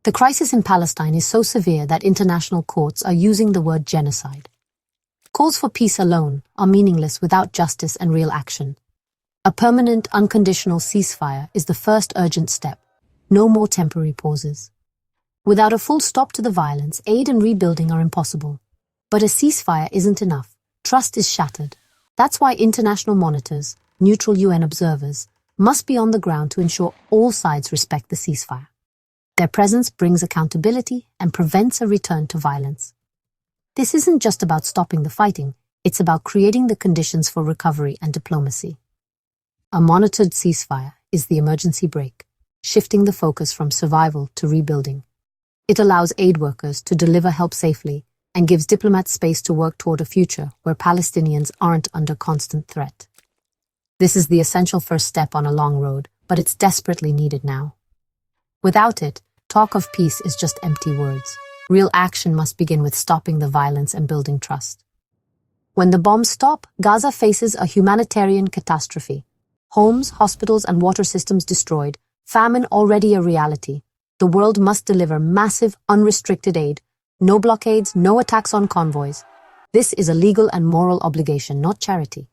The crisis in Palestine is so severe that international courts are using the word genocide. Calls for peace alone are meaningless without justice and real action. A permanent, unconditional ceasefire is the first urgent step. No more temporary pauses. Without a full stop to the violence, aid and rebuilding are impossible. But a ceasefire isn't enough. Trust is shattered. That's why international monitors, neutral UN observers, must be on the ground to ensure all sides respect the ceasefire. Their presence brings accountability and prevents a return to violence. This isn't just about stopping the fighting, it's about creating the conditions for recovery and diplomacy. A monitored ceasefire is the emergency brake, shifting the focus from survival to rebuilding. It allows aid workers to deliver help safely and gives diplomats space to work toward a future where Palestinians aren't under constant threat. This is the essential first step on a long road, but it's desperately needed now. Without it, talk of peace is just empty words. Real action must begin with stopping the violence and building trust. When the bombs stop, Gaza faces a humanitarian catastrophe. Homes, hospitals, and water systems destroyed, famine already a reality. The world must deliver massive, unrestricted aid. No blockades, no attacks on convoys. This is a legal and moral obligation, not charity.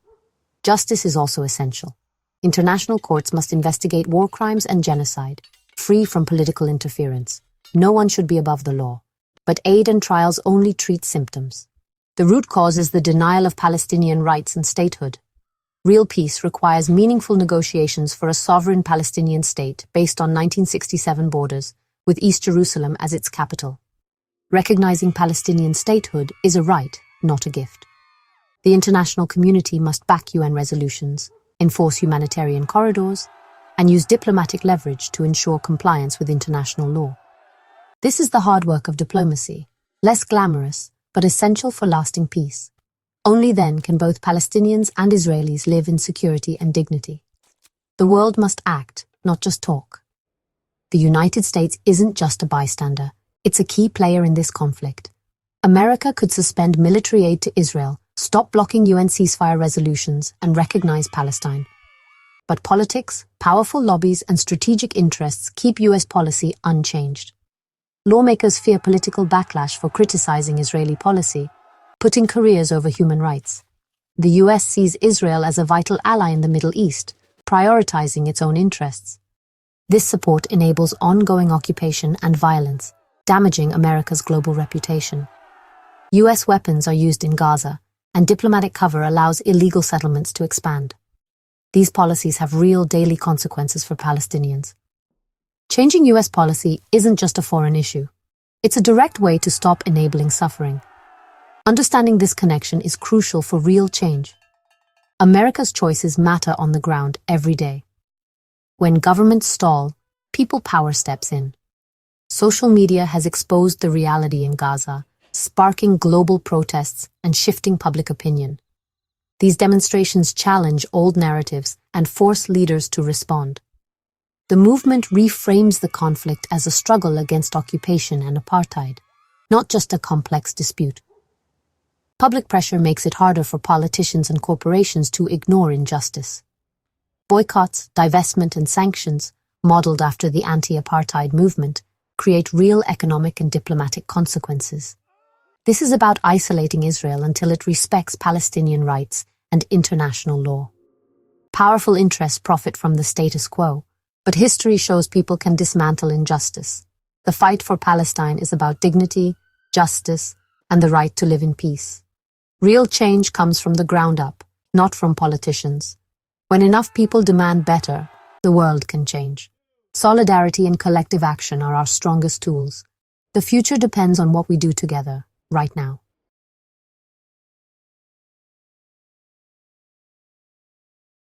Justice is also essential. International courts must investigate war crimes and genocide, free from political interference. No one should be above the law. But aid and trials only treat symptoms. The root cause is the denial of Palestinian rights and statehood. Real peace requires meaningful negotiations for a sovereign Palestinian state based on 1967 borders, with East Jerusalem as its capital. Recognizing Palestinian statehood is a right, not a gift. The international community must back UN resolutions, enforce humanitarian corridors, and use diplomatic leverage to ensure compliance with international law. This is the hard work of diplomacy, less glamorous, but essential for lasting peace. Only then can both Palestinians and Israelis live in security and dignity. The world must act, not just talk. The United States isn't just a bystander, it's a key player in this conflict. America could suspend military aid to Israel, stop blocking UN ceasefire resolutions, and recognize Palestine. But politics, powerful lobbies, and strategic interests keep US policy unchanged. Lawmakers fear political backlash for criticizing Israeli policy, putting careers over human rights. The US sees Israel as a vital ally in the Middle East, prioritizing its own interests. This support enables ongoing occupation and violence, damaging America's global reputation. US weapons are used in Gaza, and diplomatic cover allows illegal settlements to expand. These policies have real daily consequences for Palestinians. Changing US policy isn't just a foreign issue. It's a direct way to stop enabling suffering. Understanding this connection is crucial for real change. America's choices matter on the ground every day. When governments stall, people power steps in. Social media has exposed the reality in Gaza, sparking global protests and shifting public opinion. These demonstrations challenge old narratives and force leaders to respond. The movement reframes the conflict as a struggle against occupation and apartheid, not just a complex dispute. Public pressure makes it harder for politicians and corporations to ignore injustice. Boycotts, divestment, and sanctions, modeled after the anti-apartheid movement, create real economic and diplomatic consequences. This is about isolating Israel until it respects Palestinian rights and international law. Powerful interests profit from the status quo, but history shows people can dismantle injustice. The fight for Palestine is about dignity, justice, and the right to live in peace. Real change comes from the ground up, not from politicians. When enough people demand better, the world can change. Solidarity and collective action are our strongest tools. The future depends on what we do together, right now.